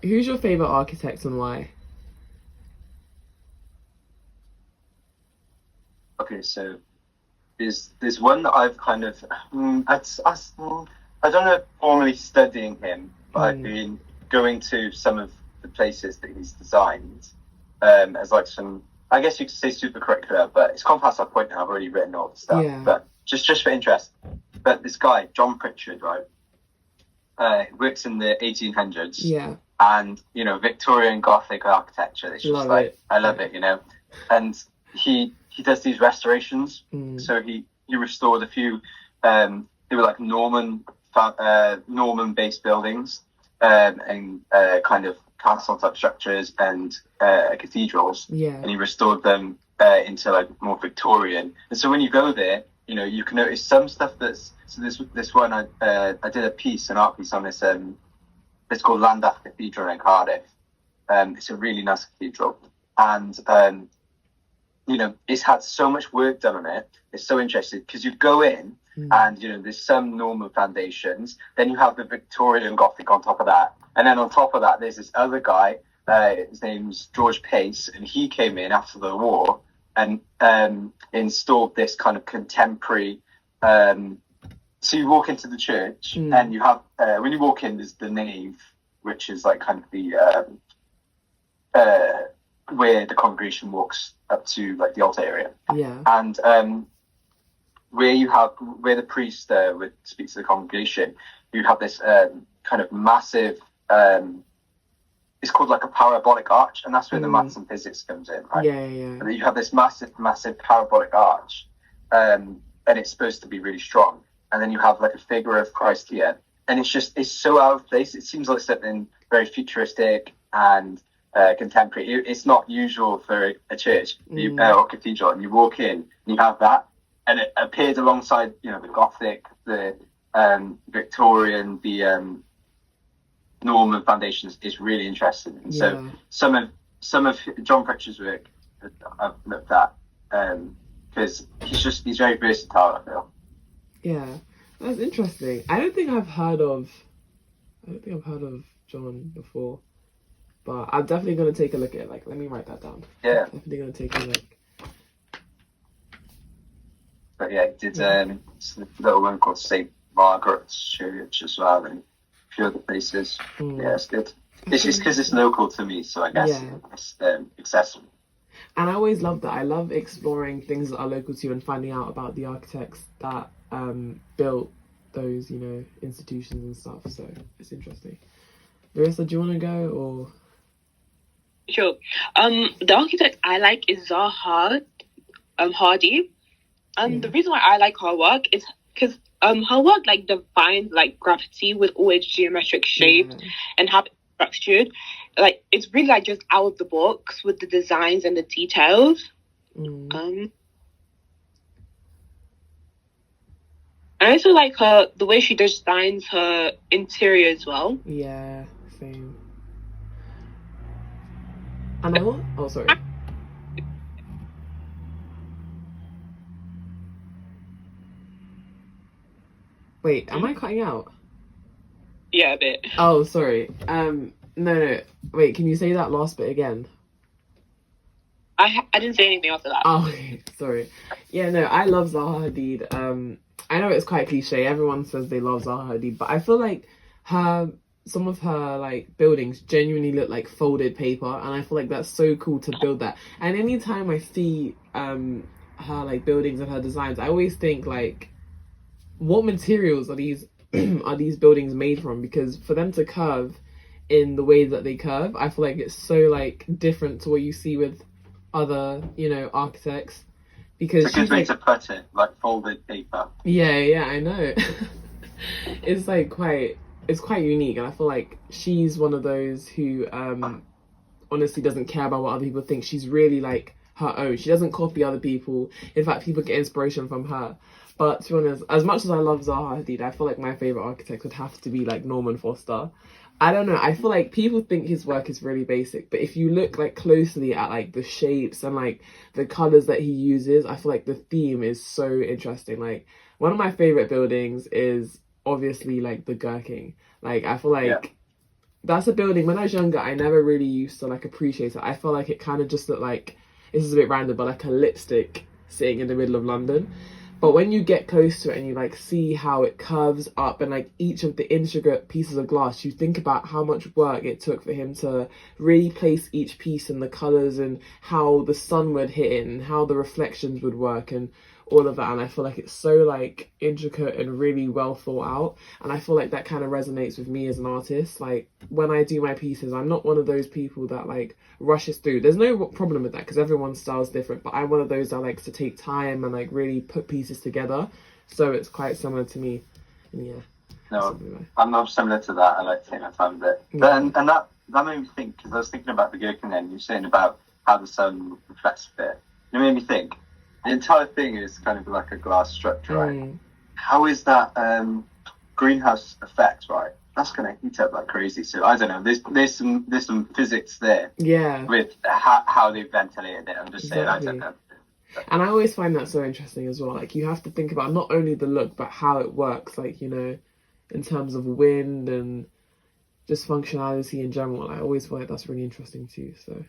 who's your favorite architect and why? Okay, so there's one that I've kind of I don't know if formally studying him, but I've Mm, been going to some of the places that he's designed as like some, I guess you could say super curricular, but it's gone past that point now. I've already written all the stuff, yeah, but just for interest. But this guy, John Pritchard, right? Works in the 1800s, yeah, and Victorian Gothic architecture. It's just love like it. I love Yeah. it. And he does these restorations. Mm, So he restored a few. They were like Norman based buildings, and kind of castle type structures and cathedrals, yeah. and he restored them into like more Victorian. And so when you go there, you can notice some stuff that's so this one I did an art piece on this. It's called Llandaff Cathedral in Cardiff. It's a really nice cathedral, and it's had so much work done on it. It's so interesting because you go in Mm, and there's some Norman foundations, then you have the Victorian Gothic on top of that, and then on top of that there's this other guy. His name's George Pace, and he came in after the war and installed this kind of contemporary. So you walk into the church, mm, and you have when you walk in, there's the nave, which is like kind of the where the congregation walks up to like the altar area, yeah. and where the priest would speak to the congregation, you have this kind of massive. It's called like a parabolic arch, and that's where the Mm, maths and physics comes in, right? yeah, yeah. And then you have this massive parabolic arch, and it's supposed to be really strong. And then you have like a figure of Christ here, and it's so out of place. It seems like something very futuristic and contemporary. It's not usual for a church Mm, or cathedral, and you walk in and you have that, and it appears alongside the Gothic, the Victorian, the Norman foundations is really interesting. And so yeah. some of John Pritchard's work I've looked at because he's very versatile. I feel. Yeah, that's interesting. I don't think I've heard of John before, but I'm definitely gonna take a look at it. Like, let me write that down. Yeah, Definitely gonna take a look. but yeah, he did Yeah. this little one called St. Margaret's Church as well, and a few other places. Yeah, Mm, it's good. that's It's just really because it's interesting. local to me, so I guess Yeah, it's accessible. and I always love that. I love exploring things that are local to you and finding out about the architects that built those, institutions and stuff. So it's interesting. Larissa, do you want to go or? Sure. The architect I like is Zaha Hardy. The Yeah, reason why I like her work is because her work like defines like gravity with all its geometric shapes yeah. and how it's structured. Like it's really like just out of the box with the designs and the details. Mm, Um, I also like her the way she designs her interior as well. yeah, same. And I want. Oh, sorry. Wait, am Hmm? I cutting out? Yeah, a bit. Oh, sorry. No, no. Wait, can you say that last bit again? I didn't say anything after that. Oh, okay, sorry. Yeah, no, I love Zaha Hadid. I know it's quite cliche. Everyone says they love Zaha Hadid, but I feel like her, some of her like buildings genuinely look like folded paper, and I feel like that's so cool to build that. And anytime I see her like buildings and her designs, I always think like, what materials are these are these buildings made from? Because for them to curve in the way that they curve, I feel like it's so like different to what you see with other, architects. It's Because a good she's way like, to put it, like folded paper. yeah, yeah, I know. It's like it's quite unique, and I feel like she's one of those who honestly doesn't care about what other people think. She's really like her own. She doesn't copy other people. In fact, people get inspiration from her. But to be honest, as much as I love Zaha Hadid, I feel like my favorite architect would have to be like Norman Foster. I don't know. I feel like people think his work is really basic, but if you look like closely at like the shapes and like the colors that he uses, I feel like the theme is so interesting. Like one of my favorite buildings is obviously like the Gherkin. Like I feel Yeah, like that's a building. When I was younger, I never really used to like appreciate it. I felt like it kind of just looked like, this is a bit random, but like a lipstick sitting in the middle of London. But when you get close to it and you like see how it curves up and like each of the intricate pieces of glass, you think about how much work it took for him to really place each piece and the colours and how the sun would hit it and how the reflections would work and all of that. And I feel like it's so like intricate and really well thought out. And I feel like that kind of resonates with me as an artist. Like when I do my pieces, I'm not one of those people that like rushes through. There's no problem with that because everyone's style is different, but I'm one of those that likes to take time and like really put pieces together. So it's quite similar to me. And yeah. No, I'm not similar to that. I like to take my time with it. But, and that made me think, because I was thinking about the gherkin then, you were saying about how the sun reflects it. It made me think, the entire thing is kind of like a glass structure, right? How is that greenhouse effect, right? That's going to heat up like crazy. So I don't know. There's some physics there. Yeah. With how they ventilated it. I'm just saying, I don't know. And I always find that so interesting as well. Like you have to think about not only the look, but how it works. Like, you know, in terms of wind and just functionality in general. I always find that's really interesting too. So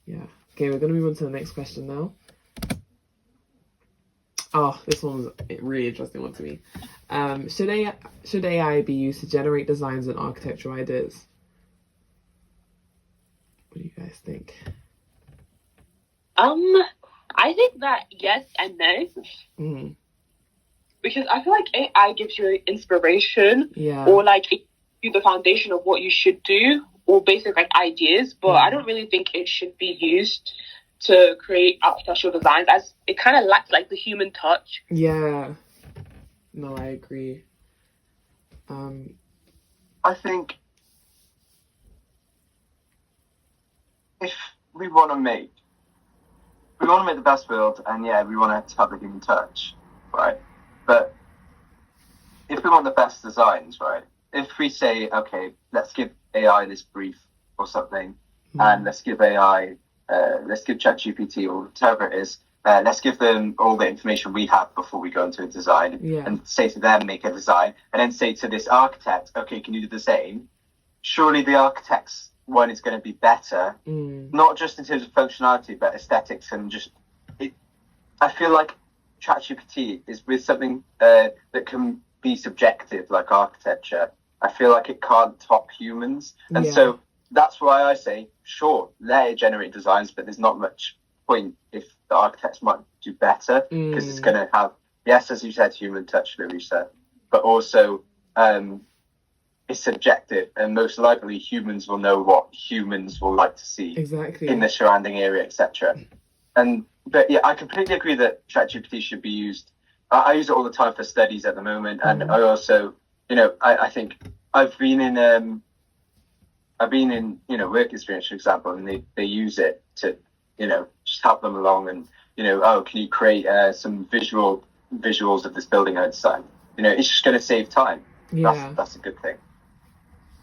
yeah. Okay, we're going to move on to the next question now. Oh, this one's a really interesting one to me. Should AI be used to generate designs and architectural ideas? What do you guys think? I think that yes and no. Because I feel like AI gives you inspiration, or like it gives you the foundation of what you should do, or basic like ideas. But I don't really think it should be used to create architectural designs, as it kind of lacks like the human touch. Yeah. No, I agree. I think if we want to make the best build, and yeah, we want to have the human touch, right? But if we want the best designs, right? If we say, okay, let's give AI this brief or something, and let's give ChatGPT or whatever it is, let's give them all the information we have before we go into a design, and say to them, make a design, and then say to this architect, okay, can you do the same? Surely the architect's one is going to be better, not just in terms of functionality, but aesthetics and just it. I feel like ChatGPT is with something that can be subjective, like architecture. I feel like it can't top humans, and so that's why I say, sure, let it generate designs, but there's not much point if the architects might do better, because it's going to have, yes, as you said, human touch, Louisa, but also it's subjective, and most likely humans will know what humans will like to see in the surrounding area, etc. But yeah, I completely agree that ChatGPT should be used. I use it all the time for studies at the moment, and I also, I think I've been in work experience, for example, and they use it to just help them along, and can you create some visuals of this building outside? It's just going to save time. That's a good thing.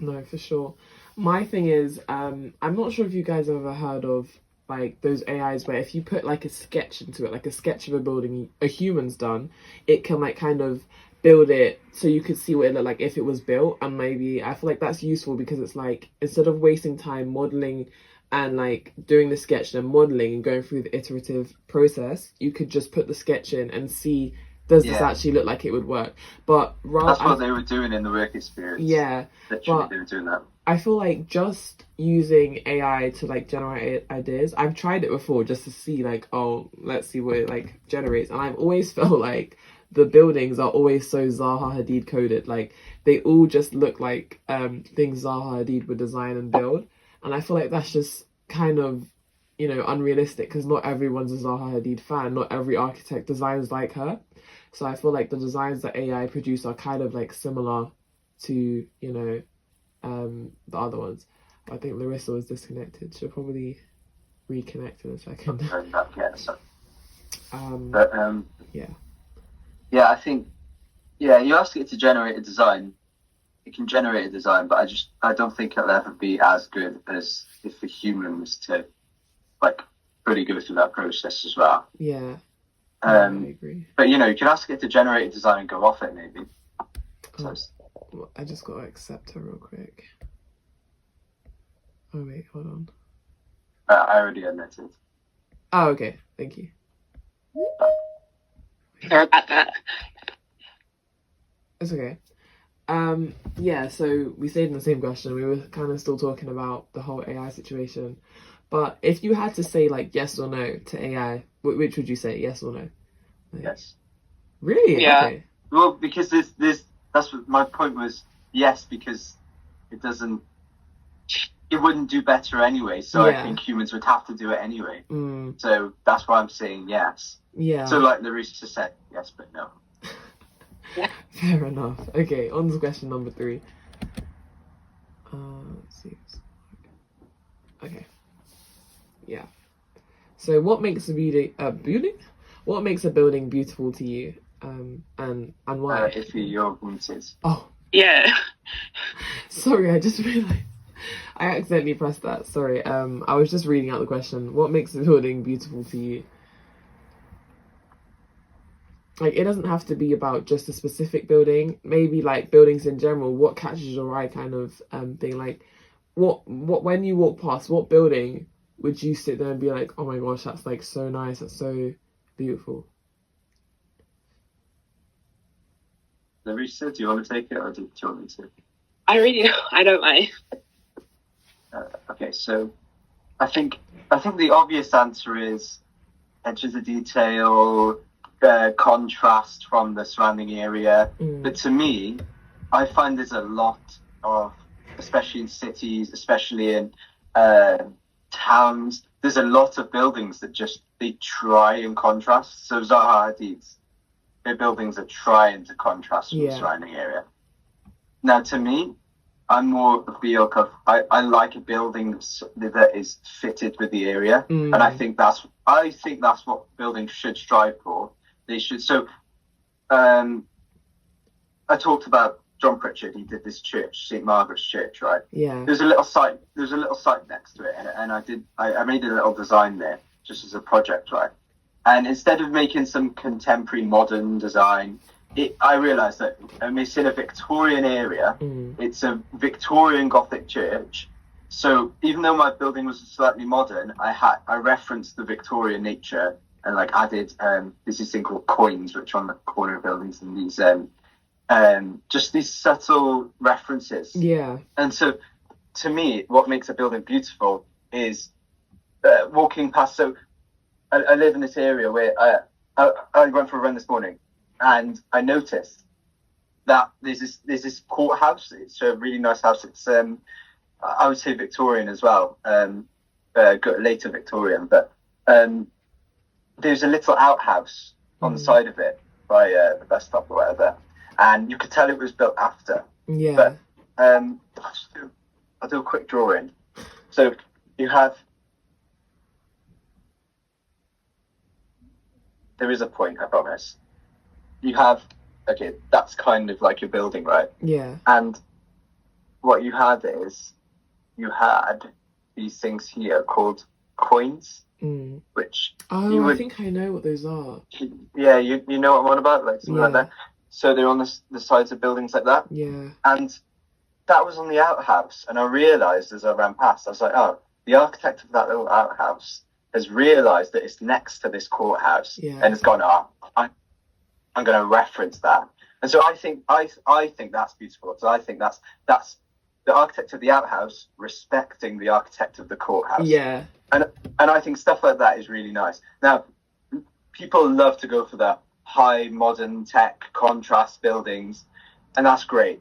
No, for sure. My thing is, I'm not sure if you guys have ever heard of like those AIs where if you put like a sketch into it, like a sketch of a building a human's done, it can like kind of build it so you could see what it looked like if it was built. And maybe I feel like that's useful because it's like, instead of wasting time modeling and like doing the sketch and modeling and going through the iterative process, you could just put the sketch in and see, does this actually look like it would work? But that's what they were doing in the work experience. Yeah, literally, they were doing that. I feel like just using AI to like generate ideas, I've tried it before just to see like, oh, let's see what it like generates, and I've always felt like the buildings are always so Zaha Hadid coded. Like they all just look like things Zaha Hadid would design and build, and I feel like that's just kind of unrealistic, because not everyone's a Zaha Hadid fan, not every architect designs like her. So I feel like the designs that AI produce are kind of like similar to the other ones. I think Larissa was disconnected. She'll probably reconnect in a second. I think you ask it to generate a design, it can generate a design, but I don't think it'll ever be as good as if a human was to like really go through that process as well. I agree. But you can ask it to generate a design and go off it maybe. I just gotta accept her real quick. Oh wait, hold on. I already admitted. Oh, okay. Thank you. Sorry about that. It's okay. Yeah, so we stayed in the same question. We were kind of still talking about the whole AI situation. But if you had to say like yes or no to AI, which would you say, yes or no? Like, Yes. Really? Yeah. Okay. Well, because that's what my point was. Yes, because it wouldn't do better anyway. So Yeah. I think humans would have to do it anyway. Mm, So that's why I'm saying yes. yeah. So like Larissa said, yes, but no. Fair enough. Okay, on to question number 3. Let's see. Okay. Yeah. So what makes a building? What makes a building beautiful to you? And why? If you're muted. Oh, Yeah. sorry, I just realized I accidentally pressed that. Sorry. I was just reading out the question. What makes a building beautiful to you? Like, it doesn't have to be about just a specific building. Maybe like buildings in general. What catches your eye, kind of thing. Like, what when you walk past, what building would you sit there and be like, oh my gosh, that's like so nice, that's so beautiful? Larissa, do you want to take it, or do you want me to? I don't mind. Okay, so I think the obvious answer is edges of detail, contrast from the surrounding area. But to me, I find there's a lot of, especially in cities, especially in towns, there's a lot of buildings that they try and contrast. So Zaha Hadid's, their buildings are trying to contrast from the surrounding area. Now, to me, I'm more of the ilk of I like a building that is fitted with the area, and I think that's what buildings should strive for. They should. So, I talked about John Pritchard. He did this church, St. Margaret's Church, right? Yeah. There's a little site next to it, and I made a little design there just as a project, right? And instead of making some contemporary modern design, I realised that it's in a Victorian area. It's a Victorian Gothic church. So even though my building was slightly modern, I referenced the Victorian nature and like added there's this thing called coins, which are on the corner of buildings, and these just these subtle references. Yeah. And so to me, what makes a building beautiful is walking past. So I live in this area where I went for a run this morning, and I noticed that there's this courthouse. It's a really nice house. It's I would say Victorian as well, later Victorian. But there's a little outhouse on the side of it by the bus stop or whatever, and you could tell it was built after. Yeah. But I'll do a quick drawing. So you have. There is a point, I promise. You have, okay, that's kind of like your building, right? Yeah. And what you had these things here called coins, which I think I know what those are. Yeah, you know what I'm on about, like something like that. So they're on the sides of buildings like that. Yeah. And that was on the outhouse, and I realised as I ran past, I was like, oh, the architect of that little outhouse has realised that it's next to this courthouse, and it's gone, oh, I'm going to reference that. And so I think that's beautiful, because I think that's the architect of the outhouse respecting the architect of the courthouse. Yeah. And I think stuff like that is really nice. Now, people love to go for the high modern tech contrast buildings, and that's great.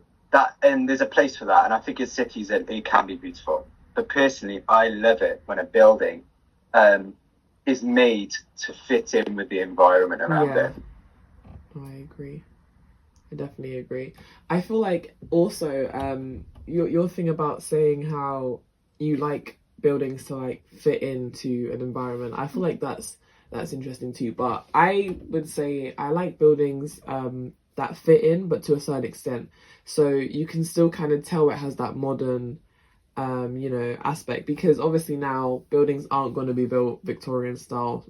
And there's a place for that, and I think in cities it can be beautiful. But personally, I love it when a building is made to fit in with the environment around it. I agree. I definitely agree. I feel like also your thing about saying how you like buildings to like fit into an environment, I feel like that's interesting too. But I would say I like buildings that fit in, but to a certain extent. So you can still kind of tell it has that modern aspect, because obviously now buildings aren't going to be built Victorian style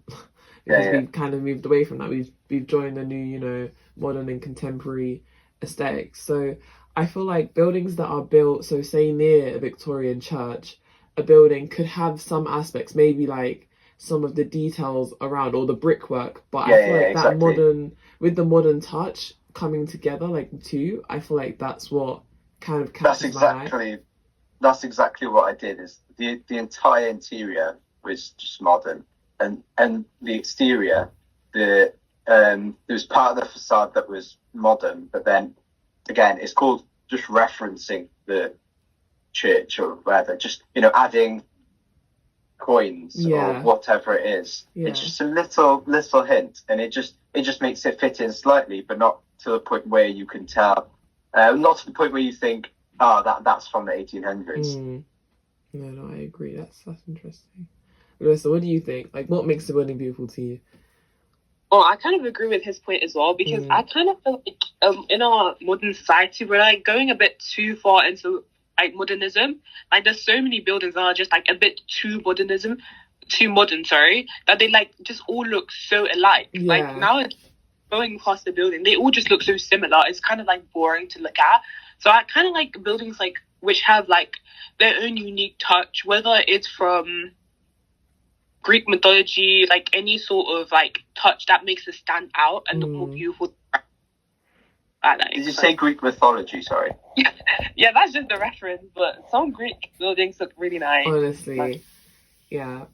because we've kind of moved away from that. We've joined the new, modern and contemporary aesthetics. So I feel like buildings that are built, so say near a Victorian church, a building could have some aspects, maybe like some of the details around or the brickwork, but I feel like exactly. that with the modern touch coming together, like the two, I feel like that's what kind of catches my eye. That's exactly what I did. Is the entire interior was just modern, and the exterior, there was part of the facade that was modern, but then again, it's called just referencing the church or whatever, just adding coins or whatever it is. It's just a little hint, and it just makes it fit in slightly, but not to the point where you can tell, not to the point where you think, that's from the 1800s. No, I agree. That's interesting. Melissa, what do you think? Like, what makes the building beautiful to you? Well, I kind of agree with his point as well, because I kind of feel like in our modern society, we're like going a bit too far into like modernism. Like, there's so many buildings that are just like a bit too modern, sorry, that they like just all look so alike. Like, now it's going past the building, they all just look so similar. It's kind of like boring to look at. So I kind of like buildings like which have like their own unique touch, whether it's from Greek mythology, like any sort of like touch that makes it stand out and look more beautiful. Did you say Greek mythology? Sorry. Yeah, that's just the reference, but some Greek buildings look really nice. Honestly, yeah.